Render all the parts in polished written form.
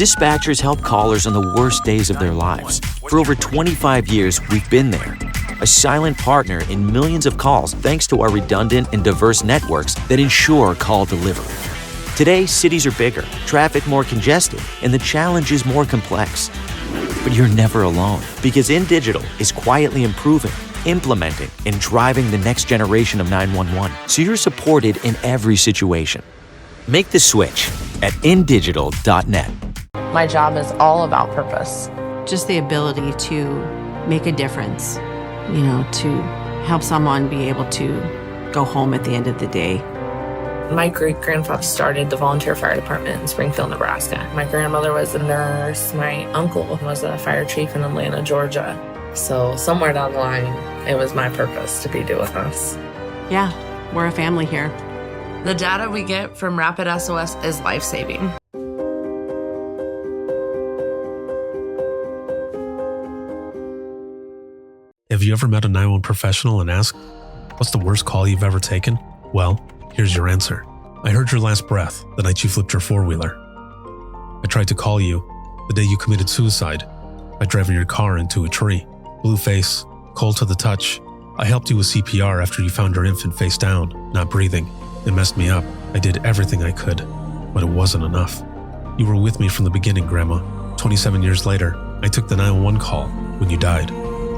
Dispatchers help callers on the worst days of their lives. For over 25 years, we've been there. A silent partner in millions of calls thanks to our redundant and diverse networks that ensure call delivery. Today, cities are bigger, traffic more congested, and the challenge is more complex. But you're never alone, because InDigital is quietly improving, implementing, and driving the next generation of 911, so you're supported in every situation. Make the switch at indigital.net. My job is all about purpose. Just the ability to make a difference, to help someone be able to go home at the end of the day. My great-grandfather started the volunteer fire department in Springfield, Nebraska. My grandmother was a nurse. My uncle was a fire chief in Atlanta, Georgia. So somewhere down the line, it was my purpose to be doing this. Yeah, we're a family here. The data we get from Rapid SOS is life-saving. Have you ever met a 911 professional and asked, what's the worst call you've ever taken? Well, here's your answer. I heard your last breath the night you flipped your four-wheeler. I tried to call you the day you committed suicide by driving your car into a tree. Blue face, cold to the touch. I helped you with CPR after you found your infant face down, not breathing. It messed me up. I did everything I could, but it wasn't enough. You were with me from the beginning, Grandma. 27 years later, I took the 911 call when you died.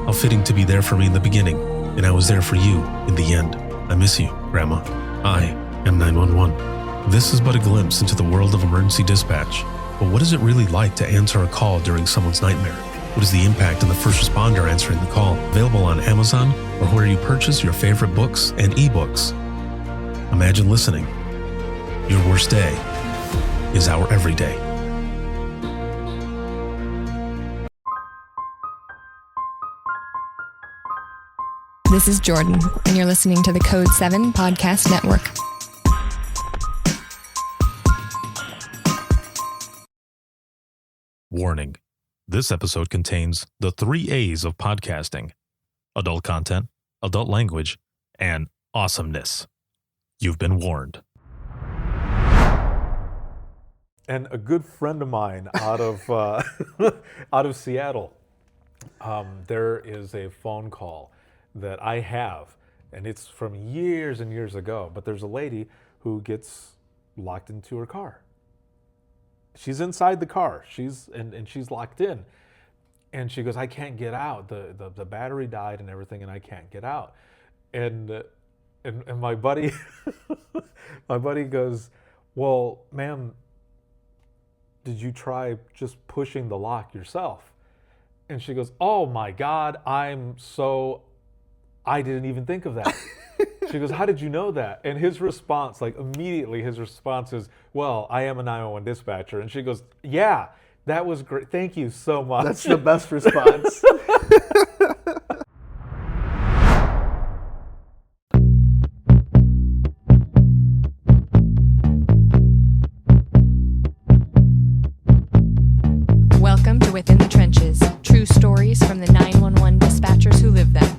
How fitting to be there for me in the beginning, and I was there for you in the end. I miss you, Grandma. I am 911. This is but a glimpse into the world of emergency dispatch. But what is it really like to answer a call during someone's nightmare? What is the impact of the first responder answering the call? Available on Amazon or where you purchase your favorite books and ebooks. Imagine listening. Your worst day is our everyday. This is Jordan, and you're listening to the Code 7 Podcast Network. Warning. This episode contains the 3 A's of podcasting: adult content, adult language, and awesomeness. You've been warned. And a good friend of mine out of out of Seattle, there is a phone call that I have, and it's from years and years ago, but there's a lady who gets locked into her car. She's inside the car, she's locked in, and she goes, I can't get out, the battery died and everything, and I can't get out. And my buddy my buddy goes, well, ma'am, did you try just pushing the lock yourself? And she goes, oh my God, I didn't even think of that. She goes, how did you know that? And his response, immediately his response is, well, I am a 911 dispatcher. And she goes, yeah, that was great. Thank you so much. That's the best response. Welcome to Within the Trenches, true stories from the 911 dispatchers who live them.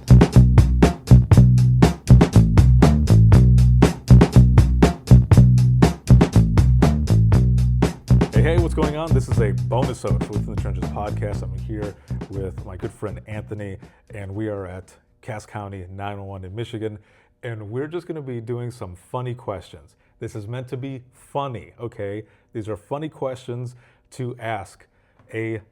Hey, what's going on? This is a bonus episode for Within the Trenches podcast. I'm here with my good friend Anthony, and we are at Cass County 911 in Michigan, and we're just going to be doing some funny questions. This is meant to be funny, okay? These are funny questions to ask a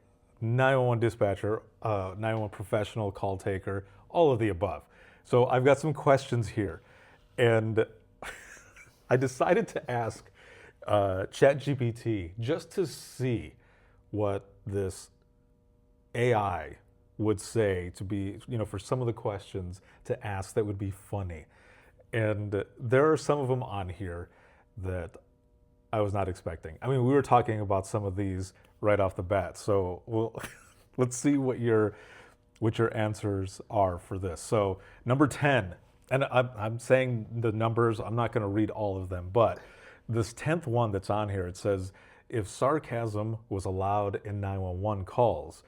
911 dispatcher, 911 professional, call taker, all of the above. So I've got some questions here, and I decided to ask ChatGPT just to see what this AI would say to be, for some of the questions to ask that would be funny. And there are some of them on here that I was not expecting. I mean, we were talking about some of these right off the bat. So let's see what your answers are for this. So number 10, and I'm saying the numbers, I'm not going to read all of them, but this 10th one that's on here, it says, if sarcasm was allowed in 911 calls,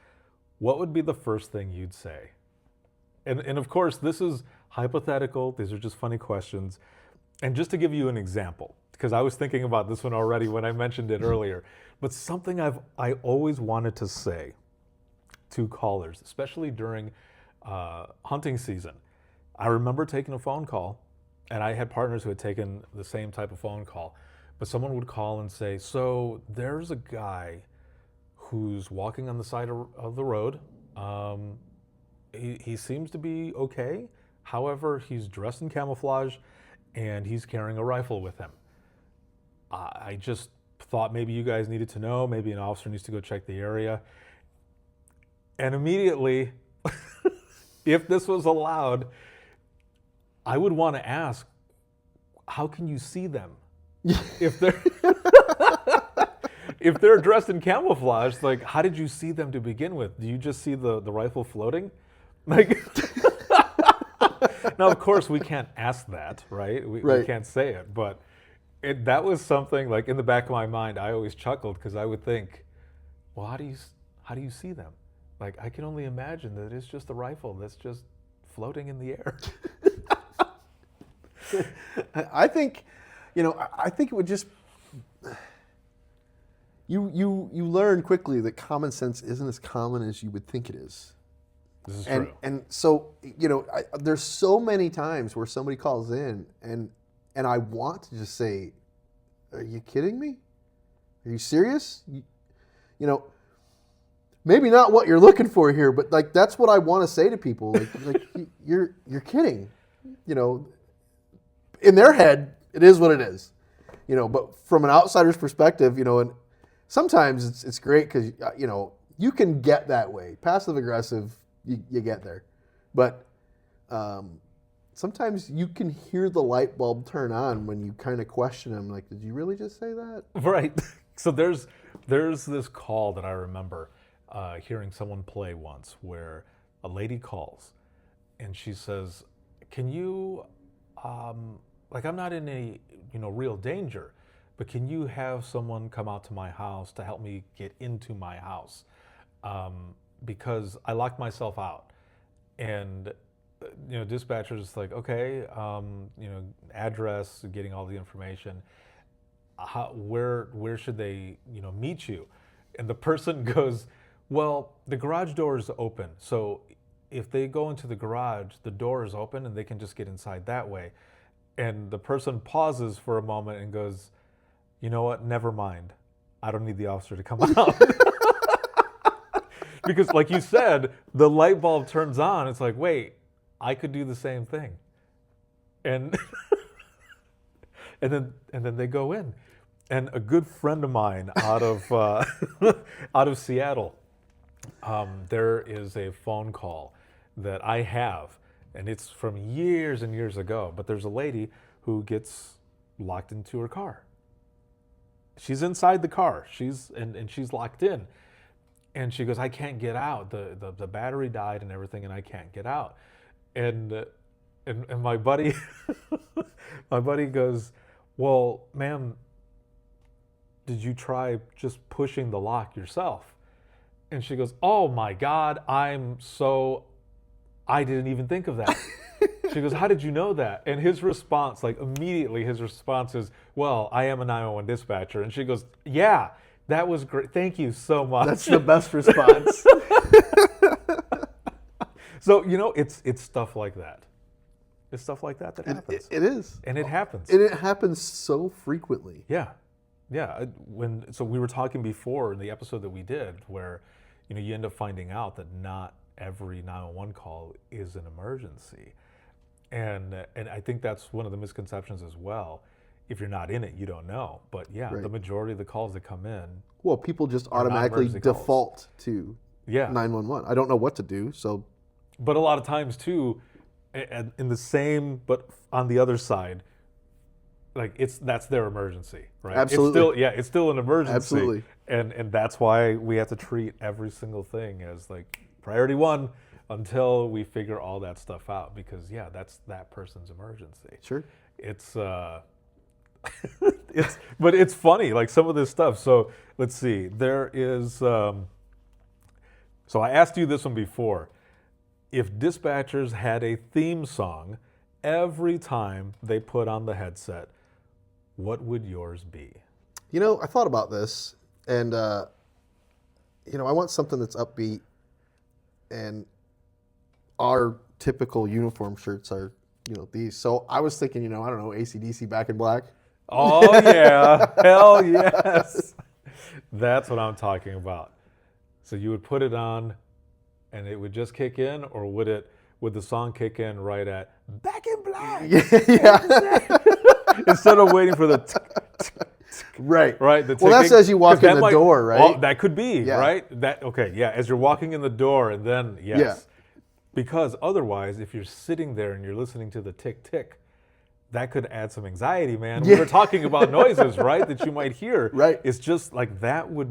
what would be the first thing you'd say? And of course, this is hypothetical. These are just funny questions. And just to give you an example, because I was thinking about this one already when I mentioned it earlier. But something I always wanted to say to callers, especially during hunting season. I remember taking a phone call, and I had partners who had taken the same type of phone call. But someone would call and say, so there's a guy who's walking on the side of the road. He seems to be okay. However, he's dressed in camouflage and he's carrying a rifle with him. I just thought maybe you guys needed to know, maybe an officer needs to go check the area. And immediately, if this was allowed, I would want to ask, how can you see them? If they're if they're dressed in camouflage, like, how did you see them to begin with? Do you just see the rifle floating? Like, now, of course, we can't ask that, right? We can't say it, but that was something, like, in the back of my mind, I always chuckled because I would think, well, how do you see them? Like, I can only imagine that it's just a rifle that's just floating in the air. I think, I think it would just, you learn quickly that common sense isn't as common as you would think it is. This is true. And so, there's so many times where somebody calls in and I want to just say, are you kidding me? Are you serious? Maybe not what you're looking for here, but like that's what I want to say to people. Like you're kidding. In their head, it is what it is. But from an outsider's perspective, and sometimes it's great because you can get that way. Passive aggressive, you get there, but sometimes you can hear the light bulb turn on when you kind of question them. Like, did you really just say that? Right. So there's this call that I remember hearing someone play once where a lady calls and she says, can you, like, I'm not in any, real danger, but can you have someone come out to my house to help me get into my house? Because I locked myself out. And, dispatcher's like, okay, address, getting all the information. Where should they, meet you? And the person goes, well, the garage door is open. So if they go into the garage, the door is open and they can just get inside that way. And the person pauses for a moment and goes, you know what? Never mind. I don't need the officer to come out. Because like you said, the light bulb turns on. It's like, wait, I could do the same thing. And and then they go in. And a good friend of mine out of out of Seattle, there is a phone call that I have, and it's from years and years ago. But there's a lady who gets locked into her car. She's inside the car. She's locked in, and she goes, "I can't get out. The battery died and everything, and I can't get out." And my buddy, my buddy goes, "Well, ma'am, did you try just pushing the lock yourself?" And she goes, "Oh my God, I didn't even think of that." She goes, "How did you know that?" And his response, like immediately his response is, "Well, I am a 911 dispatcher." And she goes, "Yeah, that was great. Thank you so much." That's the best response. So, it's stuff like that. It's stuff like that happens. It is. And it happens. And it happens so frequently. Yeah. Yeah. So we were talking before in the episode that we did where, you end up finding out that not every 911 call is an emergency. And I think that's one of the misconceptions as well. If you're not in it, you don't know. But yeah, right. The majority of the calls that come in. Well, people just automatically default to 911. I don't know what to do. So, but a lot of times too, in the same, but on the other side, like that's their emergency, right? Absolutely. It's still an emergency. Absolutely. And that's why we have to treat every single thing as like priority one until we figure all that stuff out, because that's that person's emergency. Sure. It's but it's funny, like some of this stuff. So let's see. There is so I asked you this one before. If dispatchers had a theme song every time they put on the headset, what would yours be? You know, I thought about this, and you know, I want something that's upbeat, and our typical uniform shirts are, you know, these. So I was thinking, you know, I don't know, AC/DC Back in Black. Oh yeah, hell yes. That's what I'm talking about. So you would put it on, and it would just kick in, or would the song kick in right at Back in Black? Yeah. Instead of waiting for the Right. right. Well, that's as you walk in the door, right? Oh, that could be, Yeah. right? Okay, yeah. As you're walking in the door, and then yes. Yeah. Because otherwise, if you're sitting there and you're listening to the tick tick, that could add some anxiety, man. We Yeah. were talking about noises, right? That you might hear. Right. It's just like that would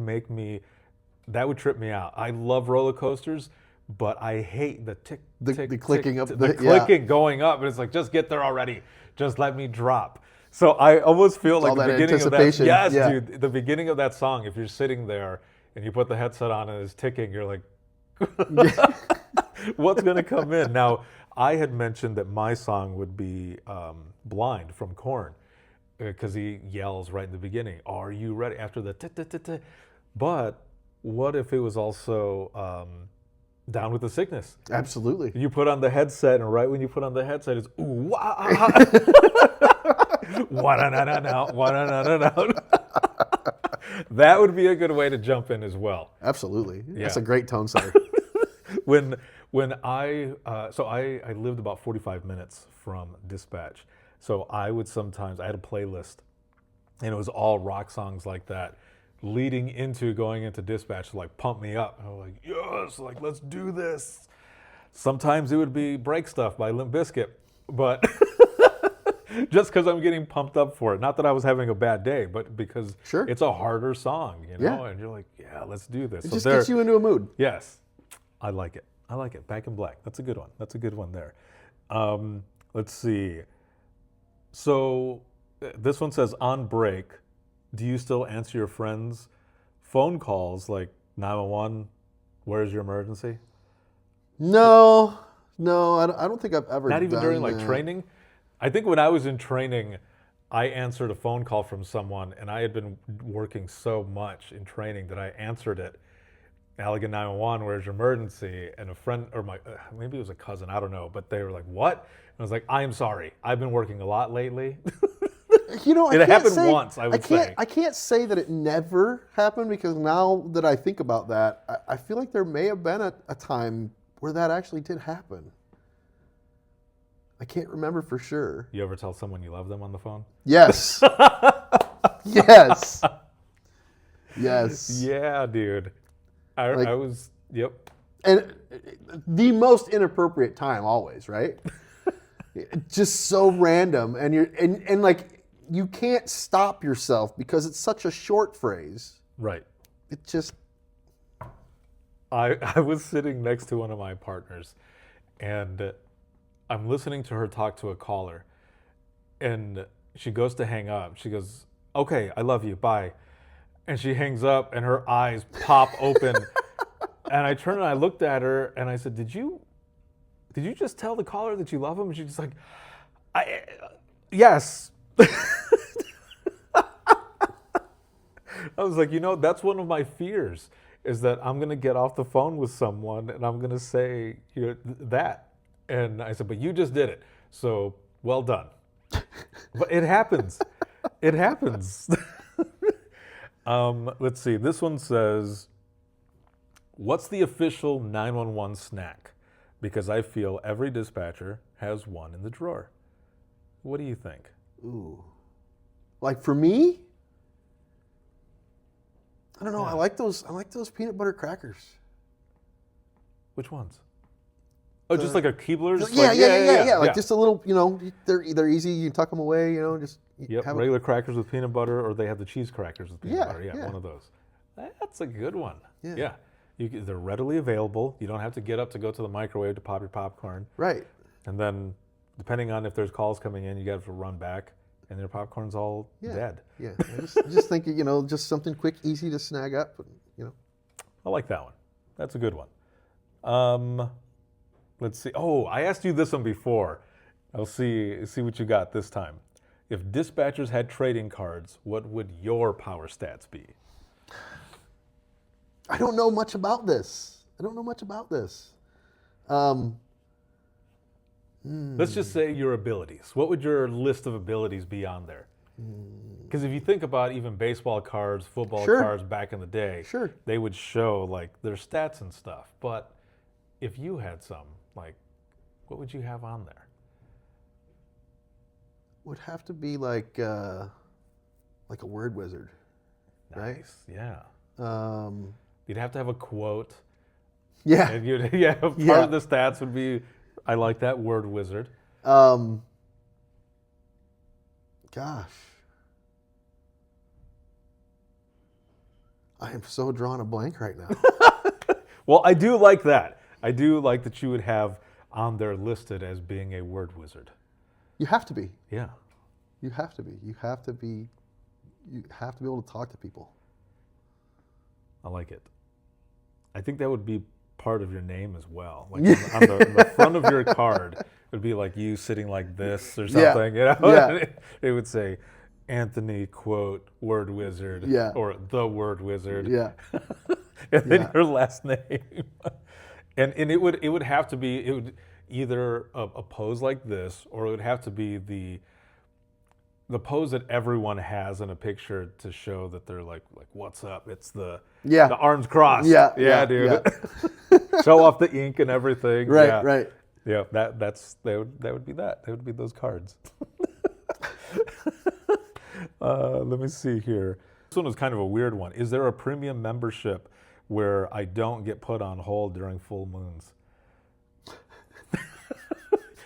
trip me out. I love roller coasters, but I hate the tick, The tick, clicking tick, up, the yeah. clicking going up, and it's like, just get there already. Just let me drop. So I almost feel like all the that beginning of that. anticipation. Yes, Yeah. dude. The beginning of that song, if you're sitting there and you put the headset on and it's ticking, you're like, what's going to come in? Now, I had mentioned that my song would be Blind from Korn, because he yells right in the beginning, are you ready? After the t-t-t-t. But what if it was also Down with the Sickness? Absolutely. You put on the headset, and right when you put on the headset, it's ooh, wah, wa-na-na-na-na, wa-na-na-na-na. That would be a good way to jump in as well. Absolutely. That's Yeah. a great tone setter. When I lived about 45 minutes from dispatch, so I had a playlist, and it was all rock songs like that, leading into going into dispatch to like pump me up. And I was like, yes, like let's do this. Sometimes it would be Break Stuff by Limp Bizkit, but just because I'm getting pumped up for it. Not that I was having a bad day, but because Sure. it's a harder song, you know, Yeah. and you're like, yeah, let's do this. It just gets you into a mood. Yes, I like it. I like it. Back in Black. That's a good one. That's a good one there. Let's see. So this one says, on break, do you still answer your friends' phone calls like 911, where's your emergency? No, I don't think I've ever Not even done during like that. training? I think when I was in training, I answered a phone call from someone, and I had been working so much in training that I answered it. Allegan 911, where's your emergency? And a friend, or maybe it was a cousin, I don't know, but they were like, what? And I was like, I'm sorry, I've been working a lot lately. You know, It happened once, I would say. I can't say that it never happened, because now that I think about that, I feel like there may have been a time where that actually did happen. I can't remember for sure. You ever tell someone you love them on the phone? Yes. Yes. Yes. Yeah, dude. I was, yep. And the most inappropriate time always, right? Just so random, and and like you can't stop yourself because it's such a short phrase. Right. It just I was sitting next to one of my partners, and I'm listening to her talk to a caller, and she goes to hang up. She goes, okay, I love you, bye. And she hangs up, and her eyes pop open. And I turned and I looked at her, and I said, did you just tell the caller that you love him? And she's like, yes. I was like, that's one of my fears, is that I'm going to get off the phone with someone and I'm going to say that. And I said, but you just did it. So well done. But it happens. It happens. Let's see. This one says, what's the official 911 snack? Because I feel every dispatcher has one in the drawer. What do you think? ooh. Like for me, I don't know. Yeah. I like those peanut butter crackers. Which ones? Oh, just like a Keebler's? Yeah. Like just a little, they're easy. You can tuck them away, just Yep, have regular crackers with peanut butter, or they have the cheese crackers with peanut Yeah, butter. Yeah, yeah. one of those. That's a good one. Yeah. They're readily available. You don't have to get up to go to the microwave to pop your popcorn. Right. And then, depending on if there's calls coming in, you got to run back, and your popcorn's all dead. Yeah. I just think, just something quick, easy to snag up. I like that one. That's a good one. Let's see. Oh, I asked you this one before. I'll see what you got this time. If dispatchers had trading cards, what would your power stats be? I don't know much about this. Let's just say your abilities. What would your list of abilities be on there? Because if you think about even baseball cards, football Sure. cards back in the day, Sure. they would show like their stats and stuff. But if you had some, like, what would you have on there? Would have to be like a word wizard, right? Nice, yeah. Um, You'd have to have a quote. yeah. And you'd, yeah, part Yeah. of the stats would be, I like that word wizard. Gosh. I am so drawing a blank right now. Well, I do like that. I do like that you would have on there listed as being a word wizard. You have to be. Yeah. You have to be. You have to be able to talk to people. I like it. I think that would be part of your name as well. Like on the front of your card, it would be like you sitting like this or Yeah. something. You know? Yeah. It would say, Anthony, quote, word wizard. Yeah. Or the word wizard. Yeah. And then Yeah. your last name. and it would have to be, it would either a pose like this, or it would have to be the pose that everyone has in a picture to show that they're like what's up? It's the arms crossed. Yeah, dude. Show off the ink and everything. Right, yeah. right. Yeah, that would be that. That would be those cards. Let me see here. This one was kind of a weird one. Is there a premium membership where I don't get put on hold during full moons?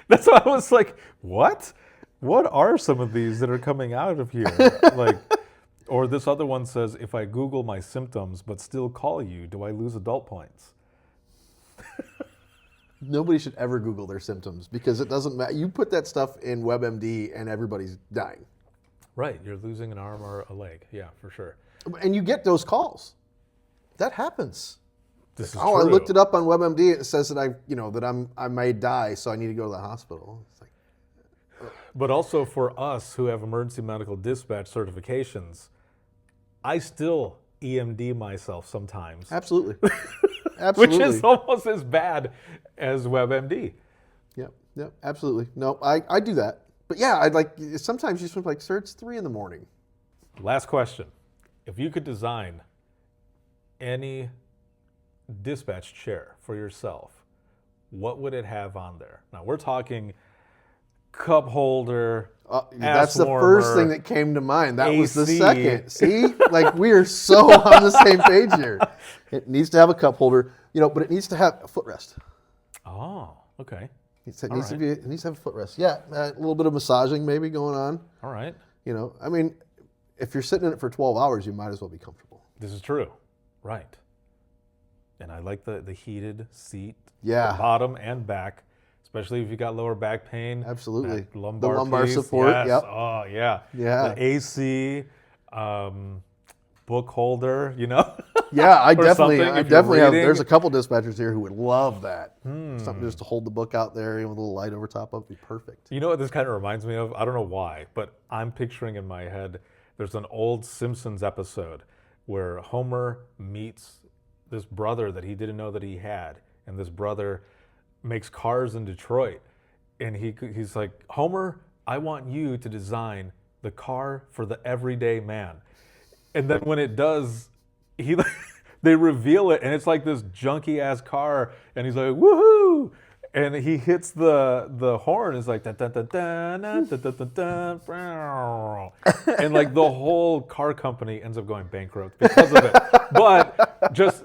That's why I was like, what? What are some of these that are coming out of here? Like, or this other one says, if I Google my symptoms but still call you, do I lose adult points? Nobody should ever Google their symptoms because it doesn't matter. You put that stuff in WebMD and everybody's dying. Right, you're losing an arm or a leg. Yeah, for sure. And you get those calls. That happens. This is Oh, I true. looked it up on WebMD. It says that I may die, so I need to go to the hospital. It's like, But also for us who have emergency medical dispatch certifications, I still EMD myself sometimes, absolutely. which Absolutely. is almost as bad as WebMD. Yep, absolutely. No, I do that. But yeah, I'd like, sometimes you just like, sir, it's 3 a.m. Last question. If you could design any dispatch chair for yourself, what would it have on there? Now we're talking cup holder, That's the warmer, first thing that came to mind. That was the AC. second. See, like we are so on the same page here. It needs to have a cup holder, but it needs to have a footrest. Oh, okay. It needs to have a footrest. Yeah, a little bit of massaging maybe going on. All right. I mean, if you're sitting in it for 12 hours, you might as well be comfortable. This is true. Right. And I like the heated seat, Yeah. the bottom and back, especially if you got lower back pain. Absolutely. That lumbar The lumbar piece, support, Yes. yep. Oh, yeah. Yeah. The AC, book holder, Yeah, I Or definitely something if have. you're reading. There's a couple dispatchers here who would love that. Something just to hold the book out there, with a little light over top of, would be perfect. You know what this kind of reminds me of? I don't know why, but I'm picturing in my head, there's an old Simpsons episode where Homer meets this brother that he didn't know that he had. And this brother makes cars in Detroit. And he's like, Homer, I want you to design the car for the everyday man. And then when it does, they reveal it, and it's like this junky ass car, and he's like, woohoo! And he hits the horn. It's like, dun, dun, dun, dun, dun, dun, dun, dun, dun, brow. And like the whole car company ends up going bankrupt because of it. But just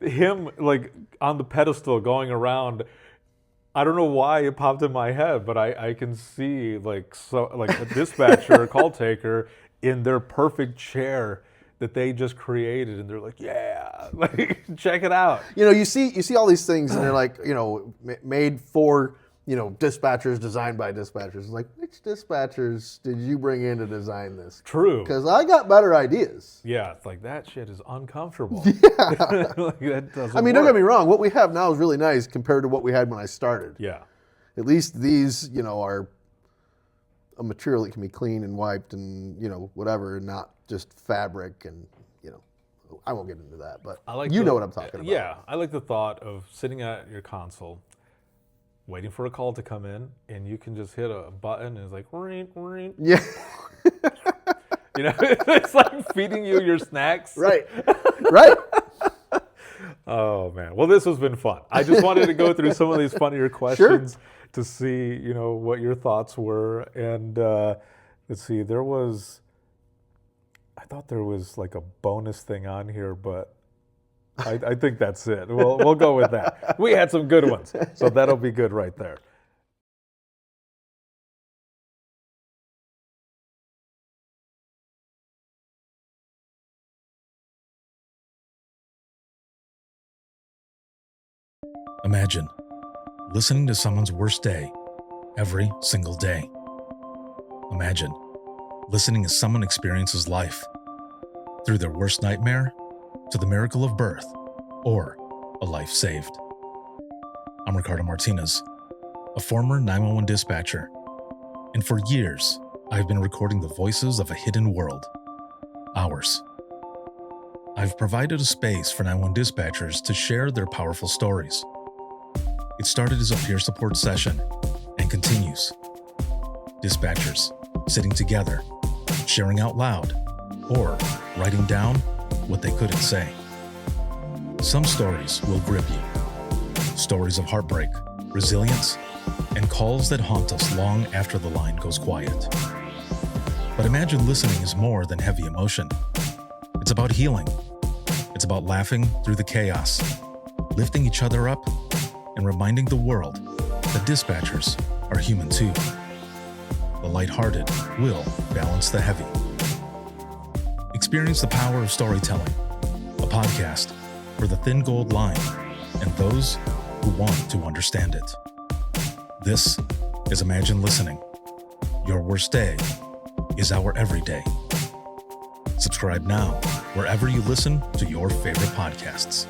him like on the pedestal going around. I don't know why it popped in my head, but I can see like a dispatcher, a call taker in their perfect chair that they just created, and they're like, yeah, like check it out. You see all these things, and they're like, made for, dispatchers, designed by dispatchers. It's like, which dispatchers did you bring in to design this? True. Because I got better ideas. Yeah, it's like that shit is uncomfortable. Yeah. Like, that doesn't I mean, don't work. get me wrong. What we have now is really nice compared to what we had when I started. Yeah. At least these, are a material that can be cleaned and wiped and, whatever, and not just fabric and, I won't get into that, but know what I'm talking about. Yeah, I like the thought of sitting at your console, waiting for a call to come in, and you can just hit a button and it's like, ring, ring. Yeah. It's like feeding you your snacks. Right. Oh, man. Well, this has been fun. I just wanted to go through some of these funnier questions to see, what your thoughts were. And let's see, I thought there was like a bonus thing on here, but I think that's it. We'll go with that. We had some good ones, so that'll be good right there. Imagine listening to someone's worst day every single day. Imagine listening as someone experiences life, through their worst nightmare to the miracle of birth or a life saved. I'm Ricardo Martinez, a former 911 dispatcher, and for years, I've been recording the voices of a hidden world, ours. I've provided a space for 911 dispatchers to share their powerful stories. It started as a peer support session and continues. Dispatchers sitting together, sharing out loud, or writing down what they couldn't say. Some stories will grip you. Stories of heartbreak, resilience, and calls that haunt us long after the line goes quiet. But imagine listening is more than heavy emotion. It's about healing. It's about laughing through the chaos, lifting each other up, and reminding the world that dispatchers are human too. The lighthearted will balance the heavy. Experience the power of storytelling, a podcast for the thin gold line and those who want to understand it. This is Imagine Listening. Your worst day is our everyday. Subscribe now wherever you listen to your favorite podcasts.